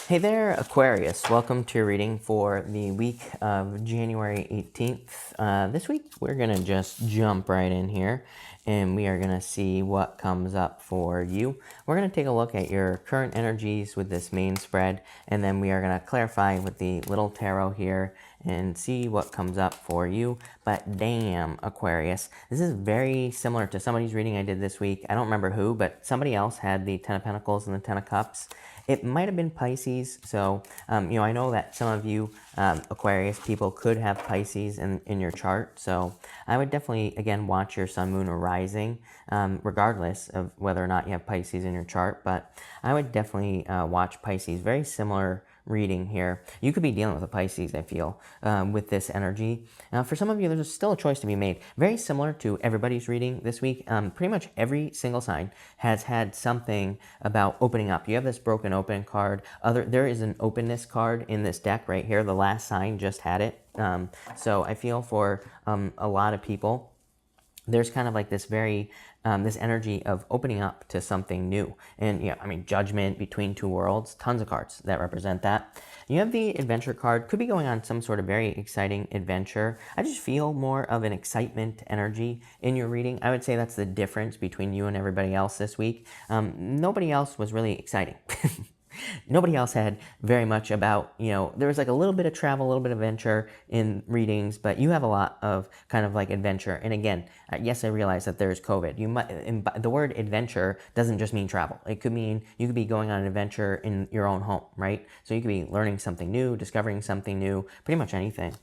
Hey there, Aquarius. Welcome to your reading for the week of January 18th. This week, we're going to just jump right in here and we are going to see what comes up for you. We're going to take a look at your current energies with this main spread, and then we are going to clarify with the little tarot here and see what comes up for you. But damn, Aquarius, this is very similar to somebody's reading I did this week. I don't remember who, but somebody else had the Ten of Pentacles and the Ten of Cups. It might have been Pisces, so, I know that some of you Aquarius people could have Pisces in your chart, so I would definitely, again, watch your sun, moon, or rising, regardless of whether or not you have Pisces in your chart, but I would definitely watch Pisces. Very similar reading here. You could be dealing with a Pisces, I feel, with this energy. For some of you, there's still a choice to be made. Very similar to everybody's reading this week. Pretty much every single sign has had something about opening up. You have this broken open card. There is an openness card in this deck right here. The last sign just had it. So I feel for a lot of people, there's kind of like this very, this energy of opening up to something new. And, judgment, between two worlds, tons of cards that represent that. You have the adventure card, could be going on some sort of very exciting adventure. I just feel more of an excitement energy in your reading. I would say that's the difference between you and everybody else this week. Nobody else was really exciting. Nobody else had very much about, there was like a little bit of travel, a little bit of adventure in readings, but you have a lot of kind of like adventure. And again, yes, I realize that there's COVID. The word adventure doesn't just mean travel. It could mean you could be going on an adventure in your own home, right? So you could be learning something new, discovering something new, pretty much anything.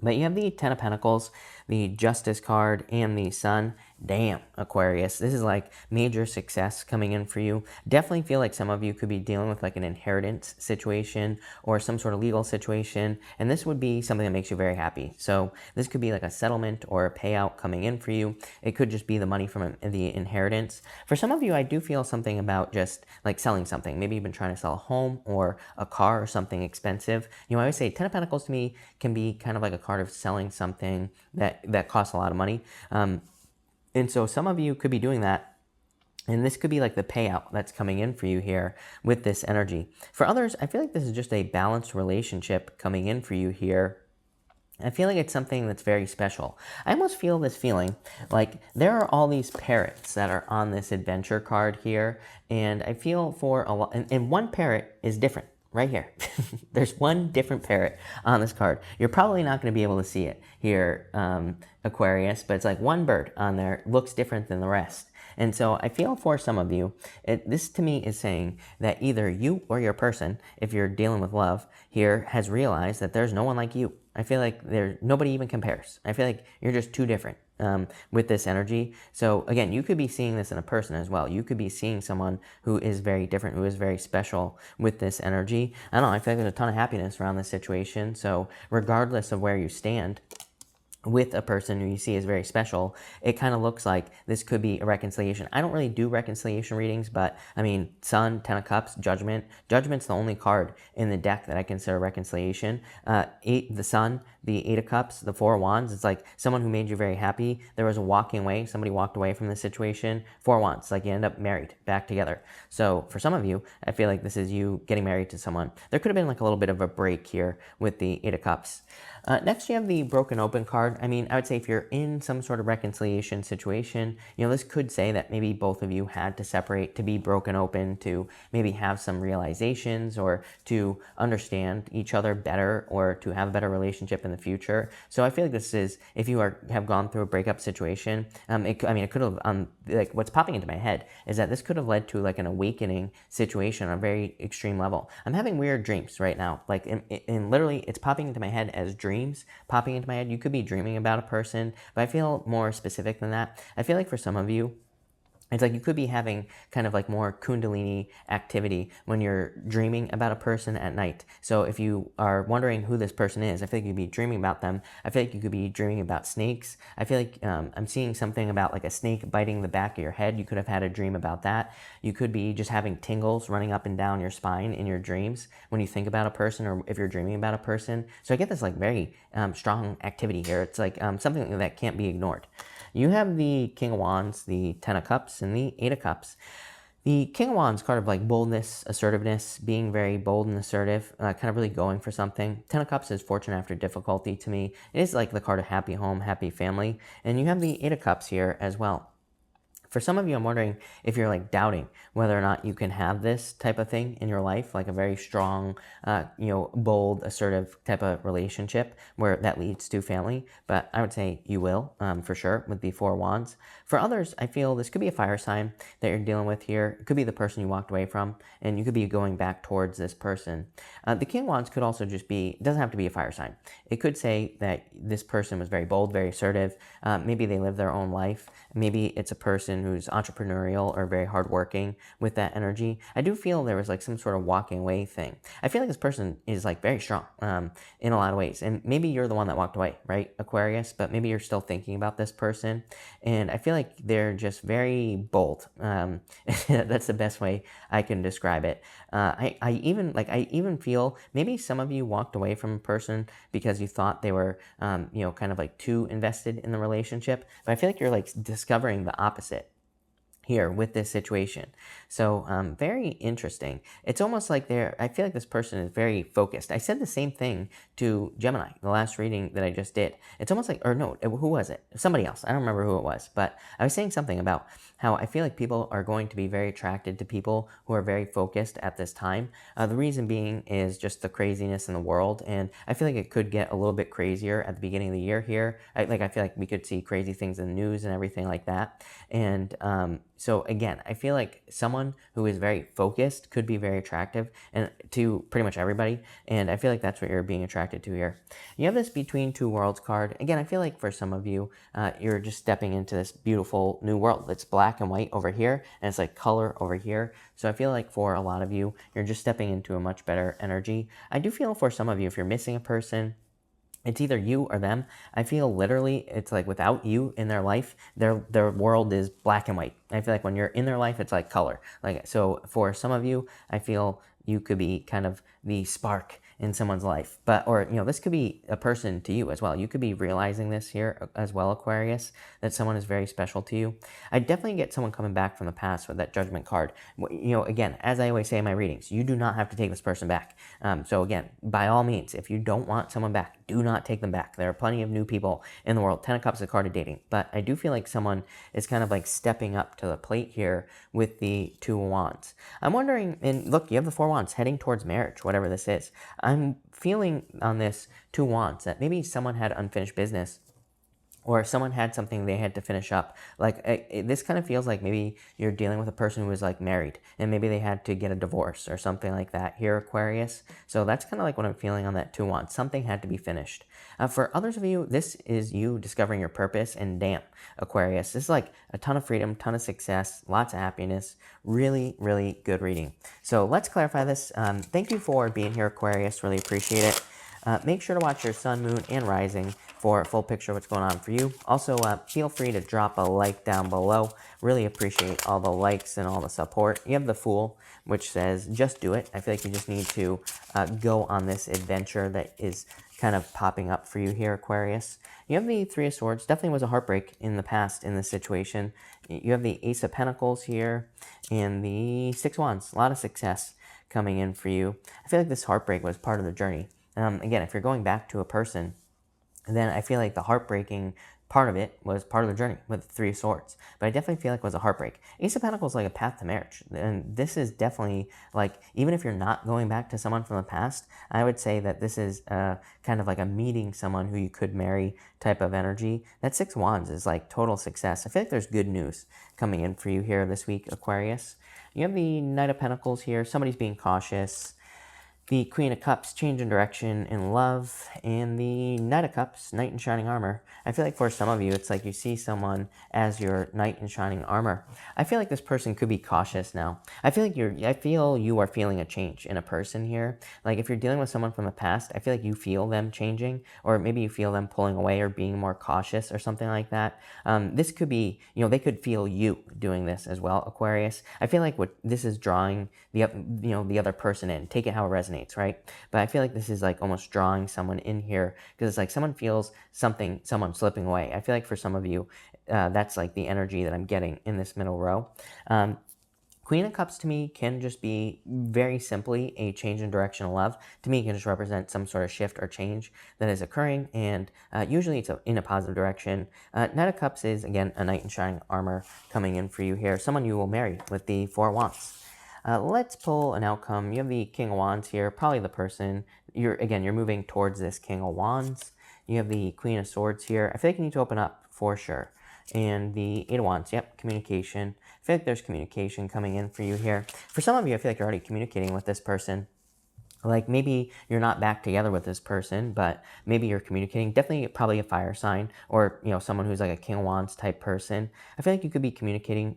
But you have the Ten of Pentacles, the Justice card, and the Sun. Damn, Aquarius. This is like major success coming in for you. Definitely feel like some of you could be dealing with like an inheritance situation or some sort of legal situation. And this would be something that makes you very happy. So this could be like a settlement or a payout coming in for you. It could just be the money from the inheritance. For some of you, I do feel something about just like selling something. Maybe you've been trying to sell a home or a car or something expensive. I always say Ten of Pentacles to me can be kind of like a card of selling something that costs a lot of money. And so some of you could be doing that. And this could be like the payout that's coming in for you here with this energy. For others, I feel like this is just a balanced relationship coming in for you here. I feel like it's something that's very special. I almost feel this feeling like there are all these parrots that are on this adventure card here. And I feel for a lot, and one parrot is different. Right here. There's one different parrot on this card. You're probably not going to be able to see it here, Aquarius, but it's like one bird on there looks different than the rest. And so I feel for some of you, this to me is saying that either you or your person, if you're dealing with love here, has realized that there's no one like you. I feel like nobody even compares. I feel like you're just too different. With this energy. So again, you could be seeing this in a person as well. You could be seeing someone who is very different, who is very special with this energy. I don't know, I feel like there's a ton of happiness around this situation. So regardless of where you stand with a person who you see as very special, it kind of looks like this could be a reconciliation. I don't really do reconciliation readings, but Sun, Ten of Cups, Judgment. Judgment's the only card in the deck that I consider reconciliation. The Sun, the Eight of Cups, the Four of Wands. It's like someone who made you very happy. There was a walking away. Somebody walked away from the situation. Four of Wands, like you end up married, back together. So for some of you, I feel like this is you getting married to someone. There could have been like a little bit of a break here with the Eight of Cups. Next, you have the Broken Open card. I would say if you're in some sort of reconciliation situation, this could say that maybe both of you had to separate, to be broken open, to maybe have some realizations or to understand each other better or to have a better relationship in the future. So I feel like this is, if you have gone through a breakup situation, it could have, like what's popping into my head is that this could have led to like an awakening situation on a very extreme level. I'm having weird dreams right now, like and literally it's popping into my head as dreams popping into my head. You could be dreaming about a person, but I feel more specific than that. I feel like for some of you, it's like you could be having kind of like more kundalini activity when you're dreaming about a person at night. So if you are wondering who this person is, I feel like you'd be dreaming about them. I feel like you could be dreaming about snakes. I feel like I'm seeing something about like a snake biting the back of your head. You could have had a dream about that. You could be just having tingles running up and down your spine in your dreams when you think about a person or if you're dreaming about a person. So I get this like very strong activity here. It's like something that can't be ignored. You have the King of Wands, the Ten of Cups, and the Eight of Cups. The King of Wands card of like boldness, assertiveness, being very bold and assertive, kind of really going for something. Ten of Cups is fortune after difficulty to me. It is like the card of happy home, happy family. And you have the Eight of Cups here as well. For some of you, I'm wondering if you're like doubting whether or not you can have this type of thing in your life, like a very strong, bold, assertive type of relationship where that leads to family. But I would say you will, for sure, with the Four of Wands. For others, I feel this could be a fire sign that you're dealing with here. It could be the person you walked away from, and you could be going back towards this person. The King of Wands could also just be, it doesn't have to be a fire sign. It could say that this person was very bold, very assertive. Maybe they live their own life. Maybe it's a person who's entrepreneurial or very hardworking with that energy. I do feel there was like some sort of walking away thing. I feel like this person is like very strong in a lot of ways. And maybe you're the one that walked away, right, Aquarius? But maybe you're still thinking about this person. And I feel like they're just very bold. That's the best way I can describe it. I even feel maybe some of you walked away from a person because you thought they were, kind of like too invested in the relationship. But I feel like you're like discovering the opposite here with this situation. So very interesting. It's almost like I feel like this person is very focused. I said the same thing to Gemini, the last reading that I just did. It's almost like, or no, who was it? Somebody else. I don't remember who it was, but I was saying something about how I feel like people are going to be very attracted to people who are very focused at this time. The reason being is just the craziness in the world. And I feel like it could get a little bit crazier at the beginning of the year here. I feel like we could see crazy things in the news and everything like that. And so again, I feel like someone who is very focused could be very attractive and to pretty much everybody. And I feel like that's what you're being attracted to here. You have this Between Two Worlds card. Again, I feel like for some of you, you're just stepping into this beautiful new world. It's black and white over here, and it's like color over here. So I feel like for a lot of you, you're just stepping into a much better energy. I do feel for some of you, if you're missing a person, it's either you or them. I feel literally it's like without you in their life, their world is black and white. I feel like when you're in their life, it's like color. Like, so for some of you, I feel you could be kind of the spark in someone's life. Or this could be a person to you as well. You could be realizing this here as well, Aquarius, that someone is very special to you. I definitely get someone coming back from the past with that Judgment card. Again, as I always say in my readings, you do not have to take this person back. So again, by all means, if you don't want someone back, do not take them back. There are plenty of new people in the world. Ten of Cups is a card of dating. But I do feel like someone is kind of like stepping up to the plate here with the Two of Wands. I'm wondering, and look, you have the Four of Wands heading towards marriage, whatever this is. I'm feeling on this Two of Wands that maybe someone had unfinished business or someone had something they had to finish up. This kind of feels like maybe you're dealing with a person who was like married and maybe they had to get a divorce or something like that here, Aquarius. So that's kind of like what I'm feeling on that Two of Wands. Something had to be finished. For others of you, this is you discovering your purpose, and damn, Aquarius, this is like a ton of freedom, ton of success, lots of happiness. Really, really good reading. So let's clarify this. Thank you for being here, Aquarius. Really appreciate it. Make sure to watch your sun, moon, and rising for a full picture of what's going on for you. Also, feel free to drop a like down below. Really appreciate all the likes and all the support. You have the Fool, which says, just do it. I feel like you just need to go on this adventure that is kind of popping up for you here, Aquarius. You have the Three of Swords. Definitely was a heartbreak in the past in this situation. You have the Ace of Pentacles here and the Six of Wands. A lot of success coming in for you. I feel like this heartbreak was part of the journey. Again, if you're going back to a person, then I feel like the heartbreaking part of it was part of the journey with the Three of Swords. But I definitely feel like it was a heartbreak. Ace of Pentacles is like a path to marriage. And this is definitely like, even if you're not going back to someone from the past, I would say that this is kind of like a meeting someone who you could marry type of energy. That Six of Wands is like total success. I feel like there's good news coming in for you here this week, Aquarius. You have the Knight of Pentacles here. Somebody's being cautious. The Queen of Cups, change in direction in love, and the Knight of Cups, Knight in shining armor. I feel like for some of you, it's like you see someone as your Knight in shining armor. I feel like this person could be cautious now. I feel you are feeling a change in a person here. Like if you're dealing with someone from the past, I feel like you feel them changing, or maybe you feel them pulling away or being more cautious or something like that. This could be, they could feel you doing this as well, Aquarius. I feel like what this is drawing the other person in. Take it how it resonates, right? But I feel like this is like almost drawing someone in here because it's like someone feels someone slipping away. I feel like for some of you, that's like the energy that I'm getting in this middle row. Queen of Cups to me can just be very simply a change in direction of love. To me, it can just represent some sort of shift or change that is occurring, and usually it's in a positive direction. Knight of Cups is, again, a knight in shining armor coming in for you here. Someone you will marry with the Four of Wands. Let's pull an outcome. You have the King of Wands here, probably the person. You're moving towards this King of Wands. You have the Queen of Swords here. I feel like you need to open up for sure. And the Eight of Wands, yep, communication. I feel like there's communication coming in for you here. For some of you, I feel like you're already communicating with this person. Like maybe you're not back together with this person, but maybe you're communicating. Definitely probably a fire sign, or someone who's like a King of Wands type person. I feel like you could be communicating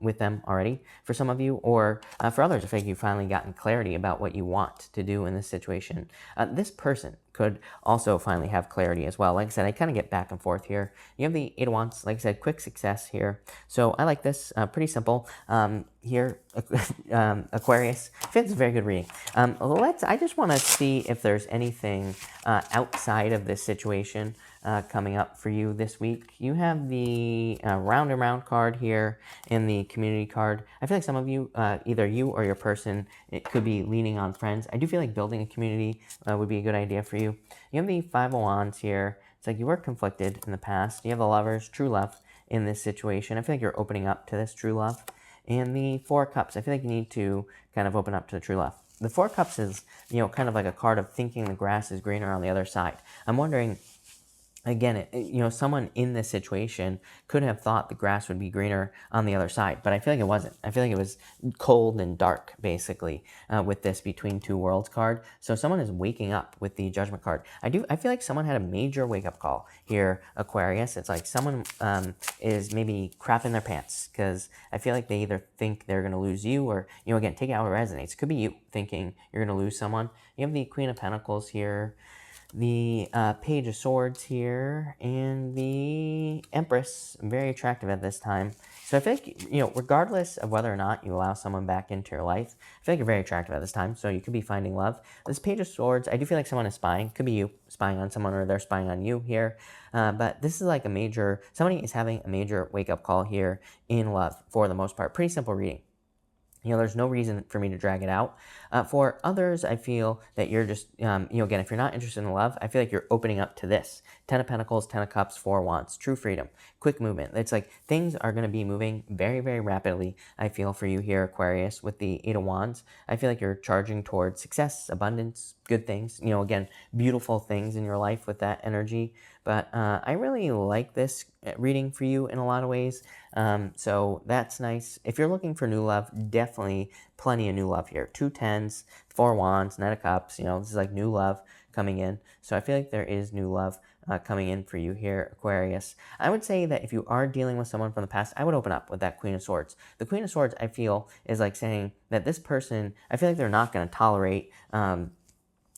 with them already for some of you, or for others, I feel like you've finally gotten clarity about what you want to do in this situation. This person could also finally have clarity as well. Like I said, I kind of get back and forth here. You have the Eight of Wands, like I said, quick success here. So I like this, pretty simple. Here, Aquarius, I think it's a very good reading. I just want to see if there's anything outside of this situation coming up for you this week. You have the round and round card here and the community card. I feel like some of you, either you or your person, it could be leaning on friends. I do feel like building a community would be a good idea for you. You have the Five of Wands here. It's like you were conflicted in the past. You have the Lovers, true love in this situation. I feel like you're opening up to this true love. And the Four of Cups, I feel like you need to kind of open up to the true love. The Four of Cups is, kind of like a card of thinking the grass is greener on the other side. I'm wondering, again, someone in this situation could have thought the grass would be greener on the other side, but I feel like it wasn't. I feel like it was cold and dark, basically, with this Between Two Worlds card. So someone is waking up with the Judgment card. I feel like someone had a major wake-up call here, Aquarius. It's like someone is maybe crapping their pants, because I feel like they either think they're going to lose you, or, again, take it out what resonates. It could be you thinking you're going to lose someone. You have the Queen of Pentacles here, the Page of Swords here, and the Empress, very attractive at this time. So I feel like, regardless of whether or not you allow someone back into your life, I feel like you're very attractive at this time, so you could be finding love. This Page of Swords, I do feel like someone is spying. Could be you spying on someone, or they're spying on you here. But this is like somebody is having a major wake-up call here in love, for the most part. Pretty simple reading. There's no reason for me to drag it out. For others, I feel that you're just, again, if you're not interested in love, I feel like you're opening up to this. Ten of Pentacles, Ten of Cups, Four of Wands, true freedom, quick movement. It's like things are going to be moving very, very rapidly, I feel, for you here, Aquarius, with the Eight of Wands. I feel like you're charging towards success, abundance, good things, again, beautiful things in your life with that energy. But I really like this reading for you in a lot of ways. So that's nice. If you're looking for new love, definitely plenty of new love here. Two tens, Four of Wands, Knight of Cups. This is like new love coming in. So I feel like there is new love coming in for you here, Aquarius. I would say that if you are dealing with someone from the past, I would open up with that Queen of Swords. The Queen of Swords, I feel, is like saying that this person, I feel like they're not going to tolerate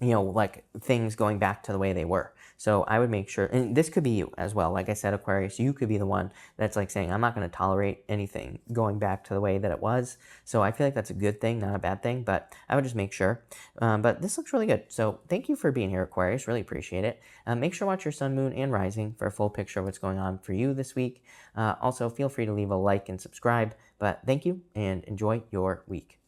like things going back to the way they were. So I would make sure, and this could be you as well. Like I said, Aquarius, you could be the one that's like saying, I'm not going to tolerate anything going back to the way that it was. So I feel like that's a good thing, not a bad thing, but I would just make sure. But this looks really good. So thank you for being here, Aquarius. Really appreciate it. Make sure to watch your sun, moon, and rising for a full picture of what's going on for you this week. Also, feel free to leave a like and subscribe. But thank you, and enjoy your week.